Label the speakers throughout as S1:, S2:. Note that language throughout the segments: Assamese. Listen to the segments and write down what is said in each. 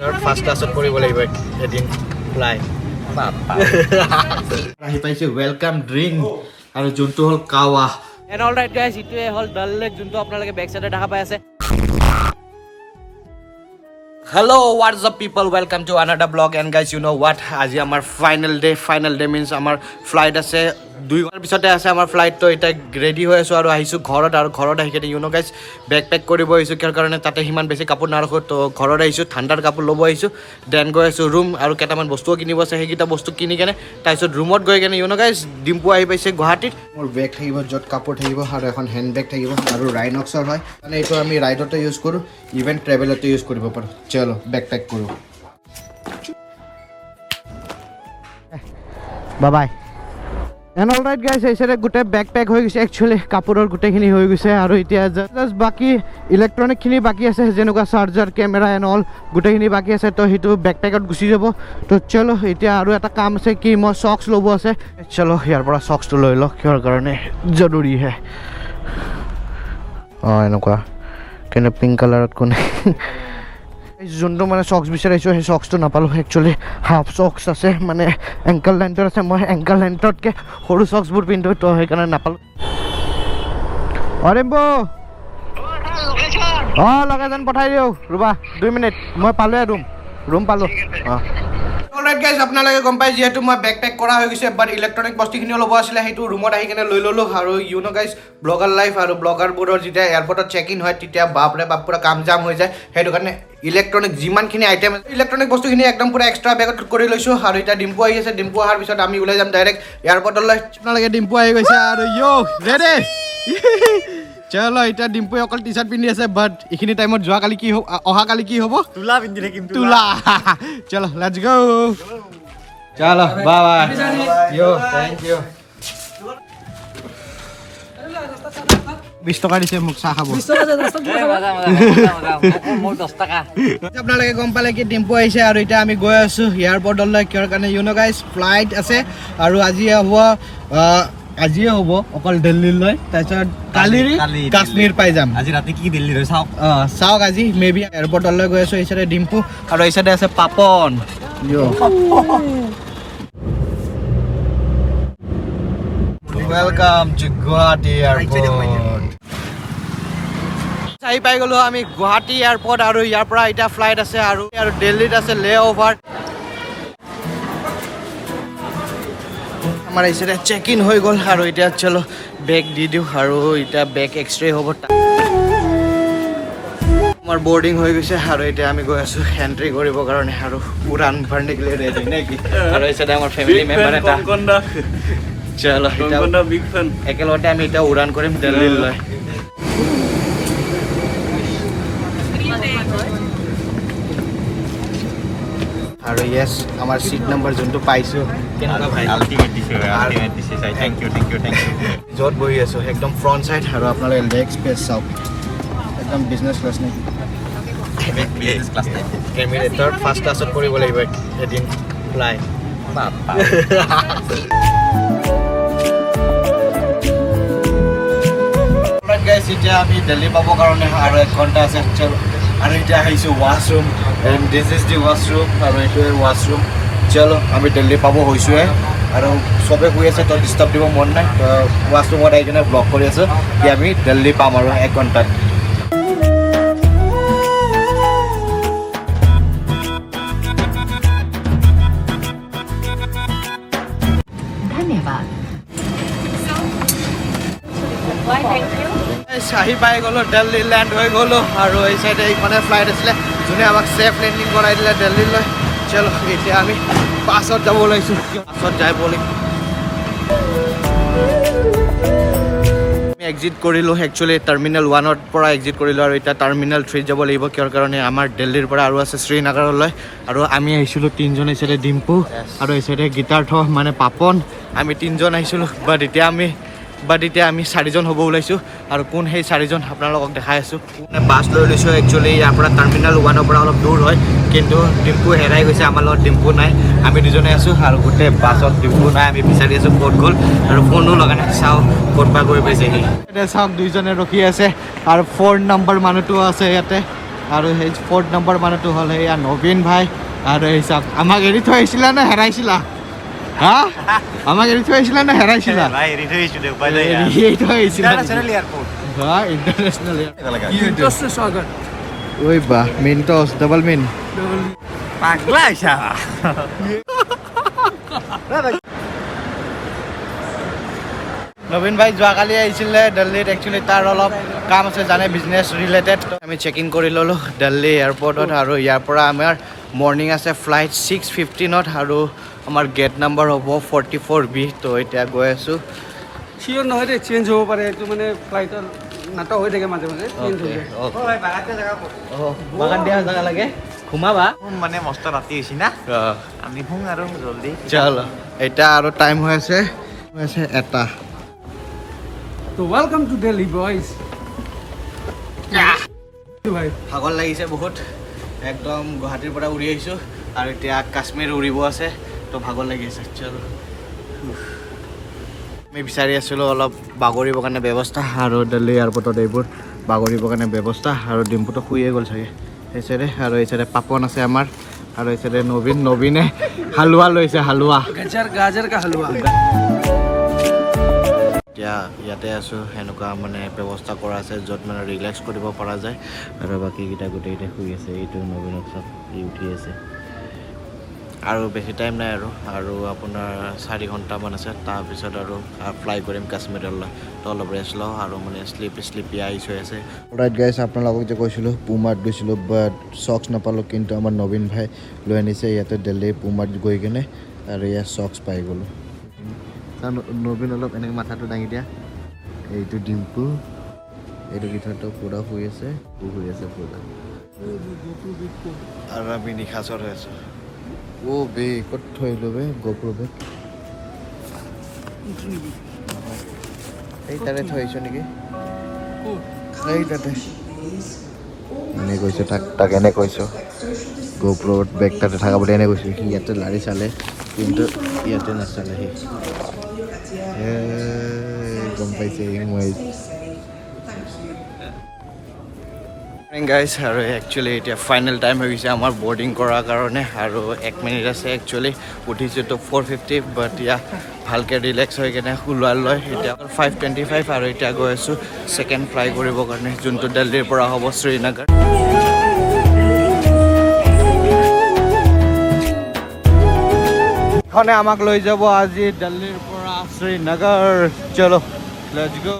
S1: ফাৰ্ষ্ট ক্লাছত কৰিব লাগিব এদিন ফ্লাই আহি পাইছে ৱেলকাম ড্ৰিংক আৰু যোনটো হ'ল kahwa
S2: and all right guys ইটোৱে হ'ল ডাল লেক যোনটো আপোনালোকে বেক চাইডে দেখা পাই আছে
S1: Hello, what's up people? Welcome to another vlog and guys, you know what? আজি আমাৰ final day means আমাৰ flight আছে 2 ঘণ্টাৰ পিছতে আছে আমাৰ flight তো এটা ৰেডি হৈ আছো আৰু আহিছো ঘৰত আৰু ঘৰত আহি কেনে you know guys বেকপেক কৰিব আহিছো কিয় কাৰণে তাতে হিমান বেছি কাপোৰ নাৰাখো তো ঘৰত আহিছো ঠাণ্ডাৰ কাপোৰ ল'ব আহিছো দেন গৈ আছো ৰুম আৰু কেটামান বস্তু কিনিব আছে সেইকেইটা বস্তু কিনি কেনে তাৰপিছত ৰুমত গৈ কেনে you know guys ডিম্পু আহি পাইছে গুৱাহাটীত মোৰ বেগ থাকিব য'ত কাপোৰ থাকিব আৰু এখন হেণ্ড বেগ থাকিব আৰু ৰাইনক্সৰ হয় মানে এইটো আমি ৰাইডতে ইউজ কৰোঁ ইভেন ট্ৰেভেলতে ইউজ কৰিব পাৰোঁ চলো বেকপেক কৰোঁ bye bye and all right guys এইচাইডে গোটেই বেকপেক হৈ গৈছে একচুৱেলি কাপোৰৰ গোটেইখিনি হৈ গৈছে আৰু এতিয়া জাষ্ট বাকী ইলেক্ট্ৰনিকখিনি বাকী আছে যেনেকুৱা চাৰ্জাৰ কেমেৰা এণ্ড অল গোটেইখিনি বাকী আছে তো সেইটো বেকপেকত গুচি যাব তো চলো এতিয়া আৰু এটা কাম আছে কি মই চক্স ল'ব আছে চলো ইয়াৰ পৰা চক্সটো লৈ লওঁ কিহৰ কাৰণে জৰুৰী হে অঁ এনেকুৱা কিন্তু পিংক কালাৰত কোনে যোনটো মানে চক্স বিচাৰিছোঁ সেই চক্সটো নাপালোঁ একচুৱেলি হাফ চক্স আছে মানে এংকল লেন্থৰ আছে মই এংকল লেন্থতকৈ সৰু চক্সবোৰ পিন্ধোঁ তো সেইকাৰণে নাপালোঁ অৰিম্বু অঁ লগে যেন পঠাই দিওঁ ৰ'বা 2 মিনিট মই পালোঁৱে ৰুম পালোঁ অঁ অলৰাইট গাইজ আপোনালোকে গম পাই যিহেতু মই বেকপেক কৰা হৈ গৈছে বাট ইলেক্ট্ৰনিক বস্তুখিনিও ল'ব আছিলে সেইটো ৰুমত আহি কিনে লৈ ল'লোঁ আৰু you know' guys blogger life আৰু ব্লগাৰবোৰৰ যেতিয়া এয়াৰপৰ্টত চেক ইন হয় তেতিয়া বাপৰে বাপ পুৰা কাম জাম হৈ যায় সেইটো কাৰণে ইলেক্ট্ৰনিক যিমানখিনি আইটেম ইলেক্ট্ৰনিক বস্তুখিনি একদম পুৰা এক্সট্ৰা বেগত কৰি লৈছোঁ আৰু এতিয়া ডিম্পু আহি আছে ডিম্পু অহাৰ পিছত আমি ওলাই যাম ডাইৰেক্ট এয়াৰপৰ্টলৈ আপোনালোকে ডিম্পু আহি গৈছে আৰু ৰেডি চলো এতিয়া ডিম্পুৱে অকল টি চাৰ্ট পিন্ধি আছে বাট এইখিনি টাইমত যোৱাকালি কি হ'ব অহাকালি কি হ'ব
S2: তোলা পিন্ধি থাকিম
S1: তুলা চলো লেটস গো চলো বাই বাই থেংক ইউ 20 টকা দিছে মোক চাহ খাব আপোনালোকে গম পালে কি ডিম্পু আহিছে আৰু এতিয়া আমি গৈ আছো এয়াৰপৰ্টলৈ কিহৰ কাৰণে ইউ ন' গাইজ ফ্লাইট আছে আৰু আজিয়ে হ'ব অকল দিল্লীলৈ তাৰপিছত কালি কাশ্মীৰ পাই যাম
S2: আজি ৰাতি কি দিল্লীৰ
S1: চাওক আজি মে বি এয়াৰপৰ্টলৈ গৈ আছো এইচাইডে ডিম্পু আৰু এইচাইডে আছে Papon welcome to Guwahati airport আহি পাই গ'লো আমি গুৱাহাটী এয়াৰপৰ্ট আৰু ইয়াৰ পৰা এতিয়া ফ্লাইট আছে আৰু দিল্লীত আছে লে অভাৰ আমাৰ এইচাইডে চেক ইন হৈ গ'ল আৰু এতিয়া চলো বেগ দি দিওঁ আৰু এতিয়া বেগ এক্সৰে হ'ব আমাৰ বৰ্ডিং হৈ গৈছে আৰু এতিয়া আমি গৈ আছোঁ এণ্ট্ৰি কৰিবৰ কাৰণে আৰু উড়ান ভৰনে के लिए ৰেডি নেকি আৰু এইচাইডে আমাৰ ফেমিলি মেম্বাৰ এটা চলো একেলগতে আমি এতিয়া উড়ান কৰিম দিল্লীলৈ আৰু ইয়েছ আমাৰ চিট নম্বৰ যোনটো পাইছোঁ কেনেকুৱা ভাই আল্টিমেট দিছে থেংক ইউ য'ত বহি আছোঁ একদম ফ্ৰণ্ট ছাইড আৰু আপোনালোকে লেগ স্পেচ চাওক একদম বিজনেছ ক্লাছ নেকি এমিৰেটৰ ফাৰ্ষ্ট ক্লাছত কৰিব লাগিব এদিন ফ্লাই গাইছ এতিয়া আমি দিল্লী পাবৰ কাৰণে আৰু 1 ঘণ্টা আছে আৰু এতিয়া আহিছোঁ washroom and this is the washroom আৰু এইটোৱে ৱাছৰুম চলো আমি দিল্লী পাব হৈছোঁহে আৰু চবে শুই আছে তো ডিষ্টাৰ্ব দিব মন নাই ৱাছৰুমত আহি কিনে ব্লগ কৰি আছোঁ কি আমি দিল্লী পাম আৰু 1 ঘণ্টাত আহি পাই গ'লোঁ দিল্লী লেণ্ড হৈ গ'লোঁ আৰু এই চাইডে এইখনে ফ্লাইট আছিলে যোনে আমাক ছেফ লেণ্ডিং কৰাই দিলে দিল্লীলৈ চলো এতিয়া আমি বাছত যাব ওলাইছোঁ বাছত যাই বলি আমি এক্সিট কৰিলোঁ একচুৱেলি টাৰ্মিনেল 1ৰ পৰা এক্সিট কৰিলোঁ আৰু এতিয়া টাৰ্মিনেল 3 যাব লাগিব কিয়ৰ কাৰণে আমাৰ দিল্লীৰ পৰা আৰু আছে শ্ৰীনগৰলৈ আৰু আমি আহিছিলোঁ 3জন এই চাইডে ডিম্পু আৰু এই চাইডে গীতাৰ্থ মানে পাপন আমি 3জন আহিছিলোঁ বাট এতিয়া আমি 4জন হ'ব ওলাইছোঁ আৰু কোন সেই 4জন আপোনালোকক দেখাই আছোঁ বাছ লৈ লৈছোঁ একচুৱেলি ইয়াৰ পৰা টাৰ্মিনেল 1ৰ পৰা অলপ দূৰ হয় কিন্তু ডিম্পু হেৰাই গৈছে আমাৰ লগত ডিম্পু নাই আমি দুজনে আছোঁ আৰু গোটেই বাছত ডিম্পু নাই আমি বিচাৰি আছোঁ ক'ত গ'ল আৰু ফোনো লগা নাই চাওঁ ক'ত বা গৈ পাইছেহি এতিয়া চাওক 2জনে ৰখি আছে আৰু 4 নম্বৰ মানুহটো আছে ইয়াতে আৰু সেই 4th নম্বৰ মানুহটো হ'ল সেয়া নবীন ভাই আৰু এই চাওক আমাক এৰি থৈ আহিছিলা নে হেৰাইছিলা হা আমাক এৰি থৈ আহিছিলা নে হেৰাইছিলা
S3: ভাই এৰি থৈ আহিছোঁ দে উপায় নাই
S1: এৰি থৈ আহিছিলা
S3: ইণ্টাৰনেশ্যনেল এয়াৰপৰ্ট
S1: হা ইণ্টাৰনেশ্যনেল
S4: Toast स्वागत
S1: ঐ বা মেইন টছ ডাবল মেইন
S3: পাগলা আহিছা
S1: নবীন ভাই যোৱাকালি আহিছিলে দিল্লীত একচুৱেলি তাৰ অলপ কাম আছে জানে বিজনেছ ৰিলেটেড আমি চেক ইন কৰি ল'লোঁ দিল্লী এয়াৰপৰ্টত আৰু ইয়াৰ পৰা আমাৰ মৰ্ণিং আছে ফ্লাইট 6:15 আৰু আমাৰ গেট নম্বৰ হ'ব 44B তো এতিয়া গৈ আছোঁ
S4: চিয়ৰ নহয় দে চেঞ্জ হ'ব পাৰে এইটো মানে ফ্লাইটৰ নাটক হৈ থাকে মাজে মাজে চেঞ্জ হৈ যায়
S3: ভাই বাগানতে জেগা
S1: বাগান দিয়া জেগা লাগে ঘুমাবা
S3: মানে মস্ত ৰাতি হৈছে না আমি শুং আৰু জল্দি
S1: চল এতিয়া আৰু টাইম হৈ আছে এটা
S4: তো ওয়েলকাম টু দিল্লী বয়জ ভাই
S1: ভাগৰ লাগিছে বহুত একদম গুৱাহাটীৰ পৰা উৰি আহিছোঁ আৰু এতিয়া কাশ্মীৰ উৰিব আছে তো ভাগৰ লাগি আছে চলো আমি বিচাৰি আছিলোঁ অলপ বাগৰিবৰ কাৰণে ব্যৱস্থা আৰু দিল্লী এয়াৰপৰ্টত এইবোৰ বাগৰিবৰ কাৰণে ব্যৱস্থা আৰু ডিম্পুটো শুয়ে গ'ল চাগে সেই চাইডে আৰু এই চাইডে পাপন আছে আমাৰ আৰু এই চাইডে নবীনে হালোৱা লৈছে হালোৱা
S4: গাজৰ কা হালৱা
S1: এতিয়া ইয়াতে আছোঁ সেনেকুৱা মানে ব্যৱস্থা কৰা আছে য'ত মানে ৰিলেক্স কৰিব পৰা যায় আৰু বাকীকেইটা গোটেইকেইটা শুই আছে এইটো নবীনক চব উঠি আছে আৰু বেছি টাইম নাই আৰু আপোনাৰ 4 ঘণ্টামান আছে তাৰপিছত আৰু ফ্লাই কৰিম কাশ্মীৰলৈ তো অলপ ৰেষ্ট লওঁ আৰু মানে শ্লিপি আইচ হৈ আছে ৰাইট গাইছ আপোনালোকক যে কৈছিলোঁ পুমাত গৈছিলোঁ বাট চক্স নাপালোঁ কিন্তু আমাৰ নবীন ভাই লৈ আনিছে ইয়াতে দিল্লী পুমাত গৈ কিনে আৰু ইয়াত চক্স পাই গ'লোঁ নবীন অলপ এনেকৈ মাথাটো দাঙি দিয়া এইটো ডিম্পু এইটো ভিতৰতো পুৰা শুই আছে পুৰা আৰু আমি নিশাচৰ হৈ আছোঁ বে ক'ত থৈ আহিলোঁ বে গোপ্ৰ বেগ এই তাতে থৈ আহিছোঁ নেকি এই তাতে এনে কৈছোঁ তাক এনে কৈছোঁ গোপ্ৰ বেগ তাতে থকা বুলি এনে কৈছোঁ সি ইয়াতে লাৰি চালে কিন্তু ইয়াতে নাচালে সি গম পাইছে মই গাইজ আৰু একচুৱেলি এতিয়া ফাইনেল টাইম হৈ গৈছে আমাৰ বৰ্ডিং কৰাৰ কাৰণে আৰু 1 মিনিট আছে একচুৱেলি উঠিছোঁ তো 4:50 বাট এতিয়া ভালকৈ ৰিলেক্স হৈ কেনে ওলোৱা লয় এতিয়া 5:25 আৰু এতিয়া গৈ আছোঁ ছেকেণ্ড ফ্লাই কৰিবৰ কাৰণে যোনটো দিল্লীৰ পৰা হ'ব শ্ৰীনগৰ খনে আমাক লৈ যাব আজি দিল্লীৰ পৰা শ্ৰীনগৰ চলো লেটছ গো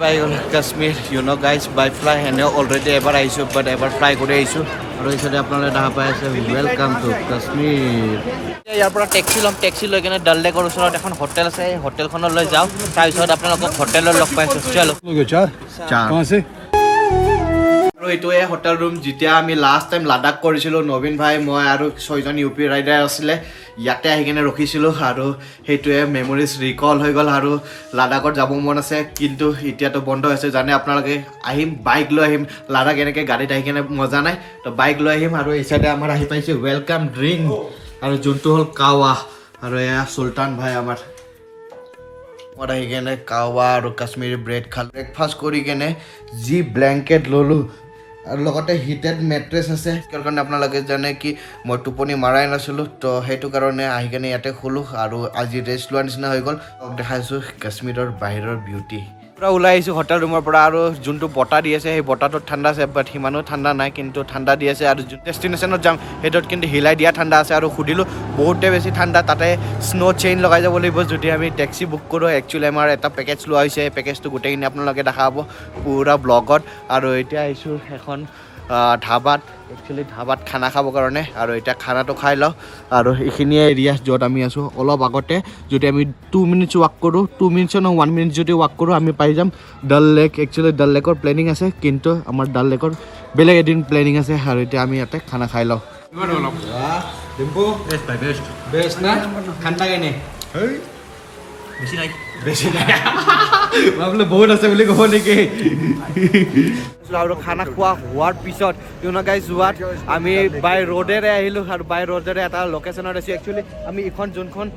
S1: পাই গ'ল কাশ্মীৰ গাইজ বাই ফ্লাই এনেও অলৰেডি এবাৰ আহিছোঁ বাট এবাৰ ফ্লাই কৰি আহিছোঁ আৰু এইচাইডে আপোনালোকে দেখা পাই আছে ৱেলকাম টু কাশ্মীৰ ইয়াৰ পৰা টেক্সি লৈ কেনে ডাল লেকৰ ওচৰত এখন হোটেল আছে সেই হোটেলখনলৈ যাওঁ তাৰপিছত আপোনালোকক হোটেলত লগ পাইছোঁ চলো আৰু এইটোৱে হোটেল ৰুম যেতিয়া আমি লাষ্ট টাইম লাডাখ কৰিছিলোঁ নবীন ভাই মই আৰু 6জন UP ৰাইডাৰ আছিলে ইয়াতে আহি কিনে ৰখিছিলোঁ আৰু সেইটোৱে মেমৰিজ ৰিকল হৈ গ'ল আৰু লাডাখত যাব মন আছে কিন্তু এতিয়াতো বন্ধ হৈছে জানে আপোনালোকে আহিম বাইক লৈ আহিম লাডাখ এনেকৈ গাড়ীত আহি কিনে মজা নাই তো বাইক লৈ আহিম আৰু এই চাইডে আমাৰ আহি পাইছে ৱেলকাম ড্ৰিংক আৰু যোনটো হ'ল কাৱা আৰু এয়া চুলতান ভাই আমাৰ মই আহি কেনে কাৱা আৰু কাশ্মীৰী ব্ৰেড খালোঁ ব্ৰেকফাষ্ট কৰি কেনে যি ব্লেংকেট ল'লোঁ আৰু লগতে হিটেড মেট্ৰেছ আছে কিয় কাৰণে আপোনালোকে জানে কি মই টোপনি মাৰাই নাছিলোঁ তো সেইটো কাৰণে আহি কেনে ইয়াতে শুলোঁ আৰু আজি ৰেষ্ট লোৱাৰ নিচিনা হৈ গ'ল দেখাইছোঁ কাশ্মীৰৰ বাহিৰৰ বিউটি পুৰা ওলাই আহিছোঁ হোটেল ৰুমৰ পৰা আৰু যোনটো বতাহ দি আছে সেই বতাহটোত ঠাণ্ডা আছে বাট সিমানো ঠাণ্ডা নাই কিন্তু ঠাণ্ডা দি আছে আৰু যোন ডেষ্টিনেশ্যনত যাম সেইটোত কিন্তু হিলাই দিয়া ঠাণ্ডা আছে আৰু সুধিলোঁ বহুতে বেছি ঠাণ্ডা তাতে স্ন' চেইন লগাই যাব লাগিব যদি আমি টেক্সি বুক কৰোঁ একচুৱেলি আমাৰ এটা পেকেজ লোৱা হৈছে সেই পেকেজটো গোটেইখিনি আপোনালোকে দেখাব পুৰা ব্লগত আৰু এতিয়া আহিছোঁ এখন ধাবাত একচুৱেলি ধাবাত খানা খাবৰ কাৰণে আৰু এতিয়া খানাটো খাই লওঁ আৰু এইখিনিয়ে এৰিয়া য'ত আমি আছোঁ অলপ আগতে যদি আমি 2 মিনিটছ ৱাক কৰোঁ 2 মিনিটছ ন 1 মিনিট যদি ৱাক কৰোঁ আমি পাই যাম ডাল লেক একচুৱেলি ডাল লেকৰ প্লেনিং আছে কিন্তু আমাৰ ডাল লেকৰ বেলেগ এদিন প্লেনিং আছে আৰু এতিয়া আমি ইয়াতে খানা খাই লওঁ ডিম্পু বেষ্ট না ঠাণ্ডা কেনে
S3: বেছি নাই
S1: বেছি নাই মই বোলে বহুত আছে বুলি ক'ব নেকি আৰু খানা খোৱা হোৱাৰ পিছত গাইজ যোৱাত আমি বাই ৰোডেৰে আহিলোঁ আৰু বাই ৰোডেৰে এটা লোকেশ্যনত আছোঁ একচুৱেলি আমি ইখন যোনখন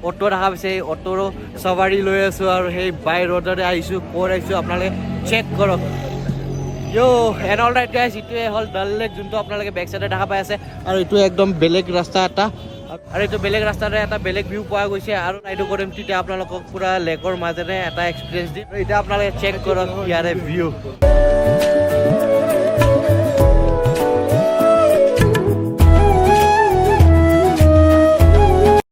S1: অটো দেখা পাইছে সেই অটোৰো চৱাৰী লৈ আছোঁ আৰু সেই বাই ৰোডেৰে আহিছোঁ ক'ত আহিছোঁ আপোনালোকে চেক কৰক এণ্ড অল ৰাইট গাইজ এইটোৱে হ'ল ডাল লেক যোনটো আপোনালোকে বেক চাইডে দেখা পাই আছে আৰু এইটো একদম বেলেগ ৰাস্তা এটা আৰু এইটো বেলেগ ৰাস্তাৰে এটা বেলেগ ভিউ পোৱা গৈছে আৰু এইটো কৰিম তেতিয়া আপোনালোকক পুৰা লেকৰ মাজেৰে এটা এক্সপিৰিয়েঞ্চ দিম এতিয়া আপোনালোকে চেক কৰক ইয়াৰে ভিউ